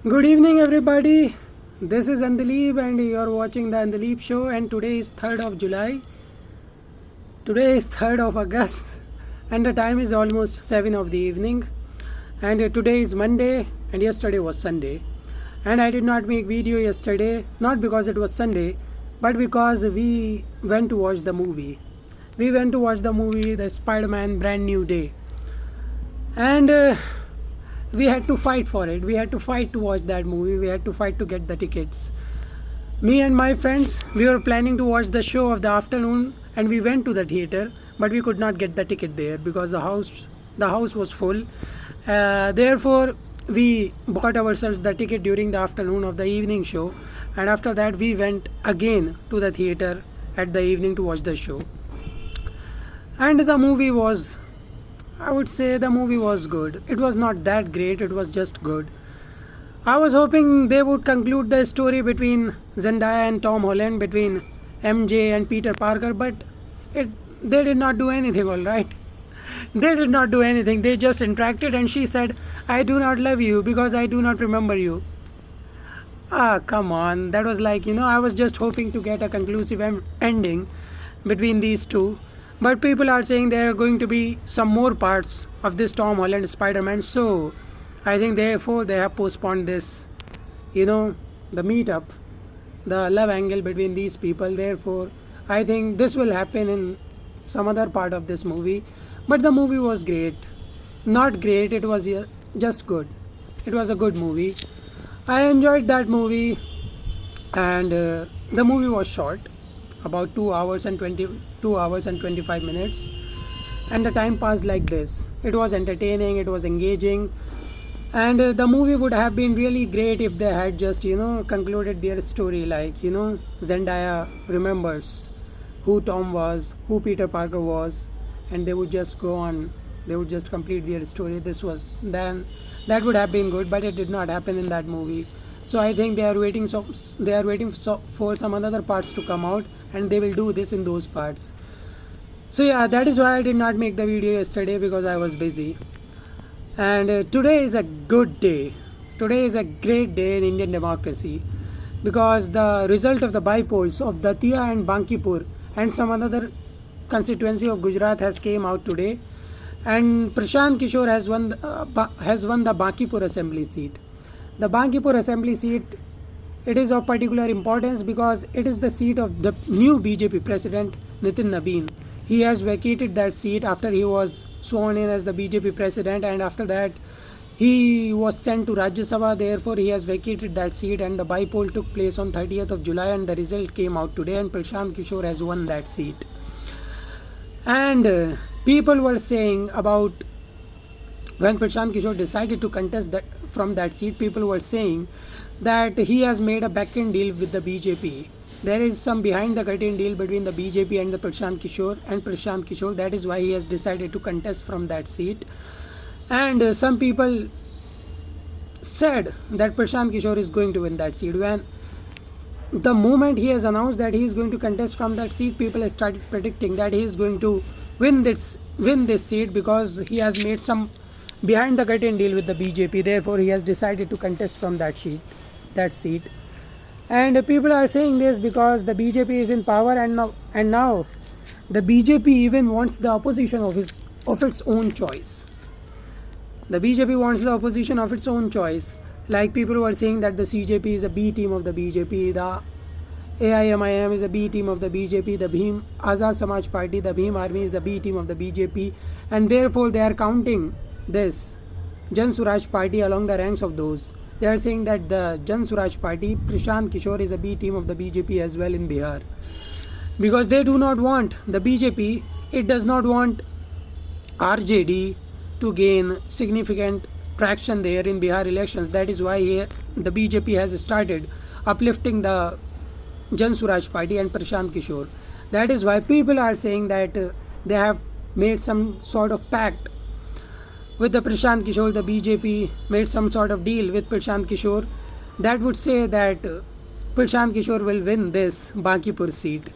Good evening, everybody. This is Andaleep, and you are watching the Andaleep Show. And today is 3rd of July. Today is 3rd of August, and the time is almost 7 of the evening. And today is Monday, and yesterday was Sunday. And I did not make video yesterday, not because it was Sunday, but because we went to watch the movie. We went to watch the movie, the Spider-Man Brand New Day, and we had to fight for it. We had to fight to watch that movie. We had to fight to get the tickets. Me and my friends, we were planning to watch the show of the afternoon, and we went to the theater, but we could not get the ticket there because the house was full. Therefore, we bought ourselves the ticket during the afternoon of the evening show, and after that we went again to the theater at the evening to watch the show. And the movie was, I would say, the movie was good. It was not that great, it was just good. I was hoping they would conclude the story between Zendaya and Tom Holland, between MJ and Peter Parker, but it they did not do anything, all right. They did not do anything. They just interacted, and she said, "I do not love you because I do not remember you." Ah, come on. That was like, I was just hoping to get a conclusive ending between these two. But people are saying there are going to be some more parts of this Tom Holland Spider Man. So I think therefore they have postponed this, the meetup, the love angle between these people. Therefore, I think this will happen in some other part of this movie. But the movie was great. Not great, it was just good. It was a good movie. I enjoyed that movie, and the movie was short, about 2 hours and 25 minutes, and the time passed like this. It was entertaining, it was engaging, and the movie would have been really great if they had just concluded their story, like Zendaya remembers who Tom was, who Peter Parker was, and they would just go on, they would just complete their story. This was then That would have been good, but it did not happen in that movie. So I think they are waiting for some other parts to come out, and they will do this in those parts. So yeah, that is why I did not make the video yesterday, because I was busy. And today is a good day. Today is a great day in Indian democracy, because the result of the bypolls of Datia and Bankipur and some other constituency of Gujarat has came out today, and Prashant Kishore has won the Bankipur assembly seat. The Bankipur assembly seat, it is of particular importance because it is the seat of the new BJP president Nitin Nabeen. He has vacated that seat after he was sworn in as the BJP president, and after that he was sent to Rajya Sabha. Therefore, he has vacated that seat, and the bypoll took place on 30th of July, and the result came out today, and Prashant Kishore has won that seat. And people were saying about when Prashant Kishore decided to contest from that seat, people were saying that he has made a back-end deal with the BJP. There is some behind-the-curtain deal between the BJP and the Prashant Kishore. That is why he has decided to contest from that seat. And some people said that Prashant Kishore is going to win that seat. When the moment he has announced that he is going to contest from that seat, people have started predicting that he is going to win this seat, because he has made some behind the curtain deal with the BJP. Therefore, he has decided to contest from that seat. And people are saying this because the BJP is in power, and now the BJP even wants the opposition of its own choice. The BJP wants the opposition of its own choice. Like, people were saying that the CJP is a B team of the BJP, the AIMIM is a B team of the BJP, the Bhim Azad Samaj Party, the Bhim Army is the B team of the BJP, and therefore they are counting this Jan Swaraj Party along the ranks of those. They are saying that the Jan Swaraj Party, Prashant Kishore, is a B team of the BJP as well in Bihar, because they do not want the BJP. It does not want RJD to gain significant traction there in Bihar elections. That is why the BJP has started uplifting the Jan Swaraj Party and Prashant Kishore. That is why people are saying that they have made some sort of pact with the Prashant Kishore. The BJP made some sort of deal with Prashant Kishore that would say that Prashant Kishore will win this Bankipur seat.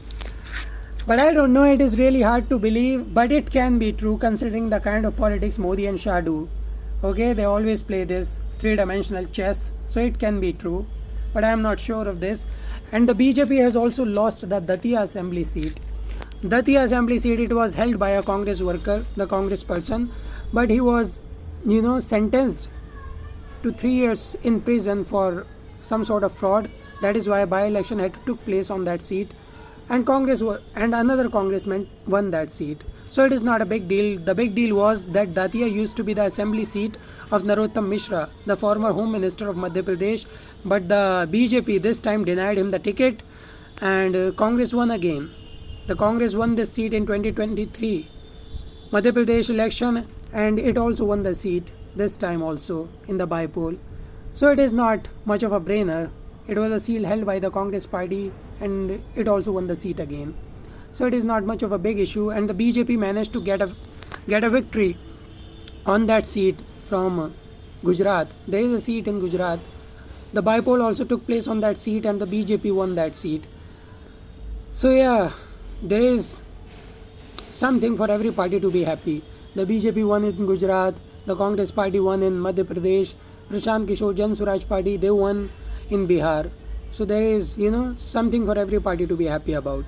But I don't know, it is really hard to believe, but it can be true considering the kind of politics Modi and Shah do. Okay, they always play this. three-dimensional chess, so it can be true, but I am not sure of this. And the BJP has also lost the Datia assembly seat. Datia assembly seat, it was held by a Congress worker, the Congress person, but he was, sentenced to 3 years in prison for some sort of fraud. That is why by-election had took place on that seat, and and another congressman won that seat. So it is not a big deal. The big deal was that Datia used to be the assembly seat of Narottam Mishra, the former Home Minister of Madhya Pradesh, but the BJP this time denied him the ticket, and Congress won again. The Congress won this seat in 2023 Madhya Pradesh election, and it also won the seat this time also in the by-poll. So it is not much of a brainer. It was a seat held by the Congress party, and it also won the seat again. So it is not much of a big issue, and the BJP managed to get a victory on that seat from Gujarat. There is a seat in Gujarat. The by-poll also took place on that seat, and the BJP won that seat. So yeah, there is something for every party to be happy. The BJP won in Gujarat, the Congress party won in Madhya Pradesh, Prashant Kishore Jan Swaraj party, they won in Bihar. So there is, something for every party to be happy about.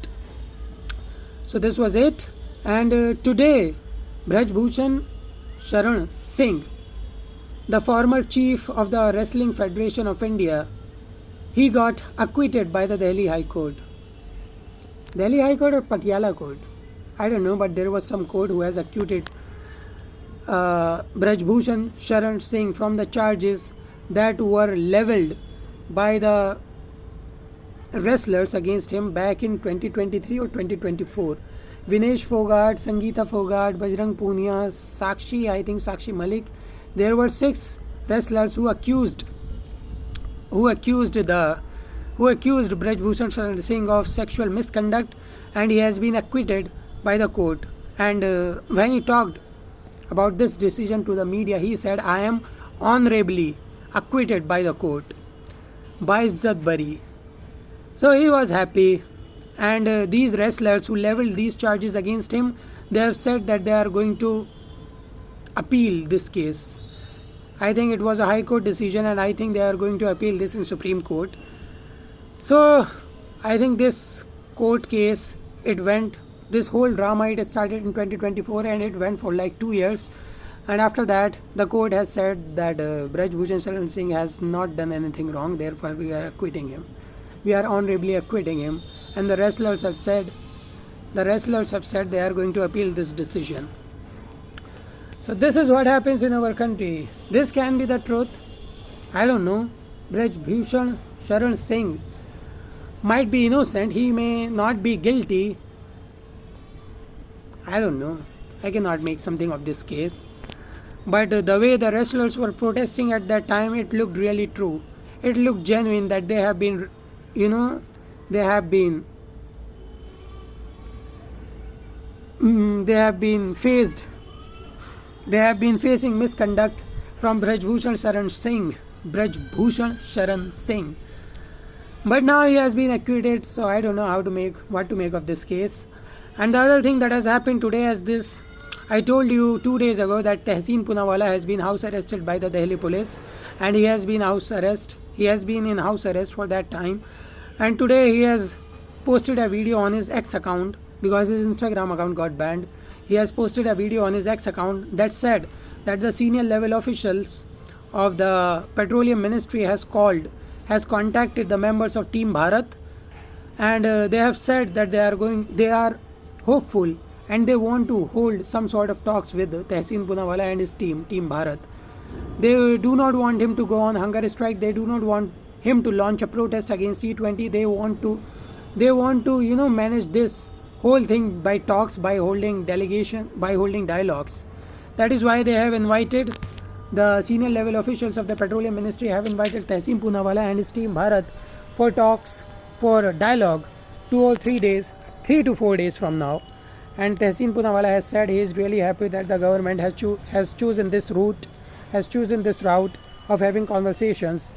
So this was it. And today, Braj Bhushan Sharan Singh, the former chief of the Wrestling Federation of India, he got acquitted by the Delhi High Court. Delhi High Court or Patiala Court? I don't know, but there was some court who has acquitted Braj Bhushan Sharan Singh from the charges that were leveled by the wrestlers against him back in 2023 or 2024. Vinesh Fogart, Sangeeta Fogart, Bajrang Punia, Sakshi Malik. There were 6 wrestlers who accused Braj Bhushan Sharan Singh of sexual misconduct, and he has been acquitted by the court. And when he talked about this decision to the media, he said, "I am honorably acquitted by the court. Baizzat bari." So he was happy, and these wrestlers who leveled these charges against him, they have said that they are going to appeal this case. I think it was a High Court decision, and I think they are going to appeal this in Supreme Court. So I think this court case, this whole drama, it started in 2024 and it went for like 2 years. And after that, the court has said that Braj Bhushan Sharan Singh has not done anything wrong, therefore we are acquitting him. We are honorably acquitting him. And the wrestlers have said they are going to appeal this decision. So this is what happens in our country. This can be the truth. I don't know. Braj Bhushan Sharan Singh might be innocent. He may not be guilty. I don't know. I cannot make something of this case. But the way the wrestlers were protesting at that time, it looked really true. It looked genuine that they have been, they have been facing misconduct from Braj Bhushan Sharan Singh. But now he has been acquitted, so I don't know what to make of this case. And the other thing that has happened today is this. I told you 2 days ago that Tehseen Poonawalla has been house arrested by the Delhi police, and he has been in house arrest for that time. And today he has posted a video on his X account, because his Instagram account got banned. He has posted a video on his X account that said that the senior level officials of the Petroleum Ministry has contacted the members of Team Bharat, and they have said that they are hopeful, and they want to hold some sort of talks with Tehseen Poonawalla and his team Bharat. They do not want him to go on hunger strike. They do not want him to launch a protest against T20. They want to manage this whole thing by talks, by holding dialogues. That is why they have invited the senior level officials of the Petroleum Ministry have invited Tehseen Poonawalla and his team Bharat for talks, for dialogue 3 to 4 days from now. And Tehseen Poonawalla has said he is really happy that the government has chosen this route of having conversations,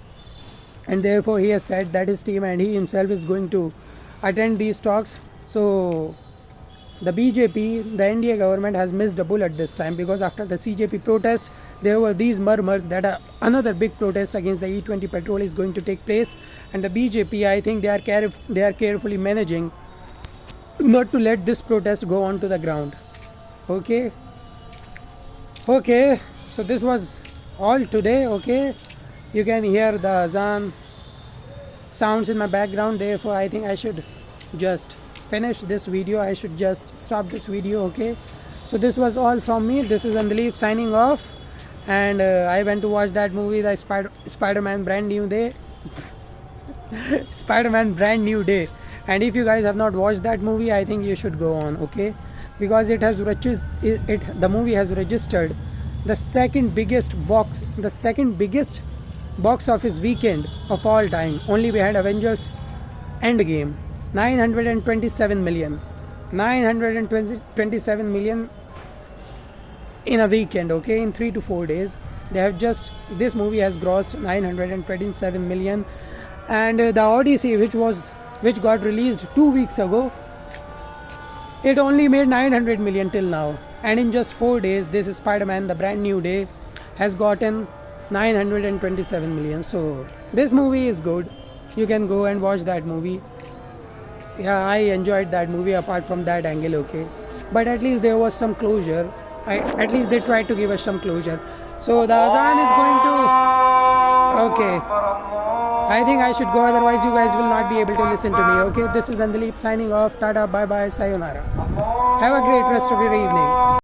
and therefore he has said that his team and he himself is going to attend these talks. So the BJP, the NDA government, has missed a bullet this time, because after the CJP protest, there were these murmurs that another big protest against the E20 petrol is going to take place, and the BJP, I think they are carefully managing not to let this protest go on to the ground. Okay, so this was all today. Okay, you can hear the azan sounds in my background, therefore I think I should just finish this video. I should just stop this video. Okay, so this was all from me. This is Andaleep signing off, and I went to watch that movie, the Spider-Man Brand New Day. Spider-Man Brand New Day. And if you guys have not watched that movie, I think you should go on. Okay, because the movie has registered the second biggest box office weekend of all time, only behind Avengers Endgame. 927 million in a weekend. Okay, in 3 to 4 days, this movie has grossed 927 million. And the Odyssey, which got released 2 weeks ago, it only made 900 million till now. And in just 4 days, this Spider-Man, the Brand New Day, has gotten 927 million. So this movie is good. You can go and watch that movie. Yeah, I enjoyed that movie apart from that angle. Okay, but at least there was some closure. At least they tried to give us some closure. So the azan is going to... Okay, I think I should go, otherwise you guys will not be able to listen to me. Okay, this is Andaleep signing off. Tata, bye bye, sayonara. Have a great rest of your evening.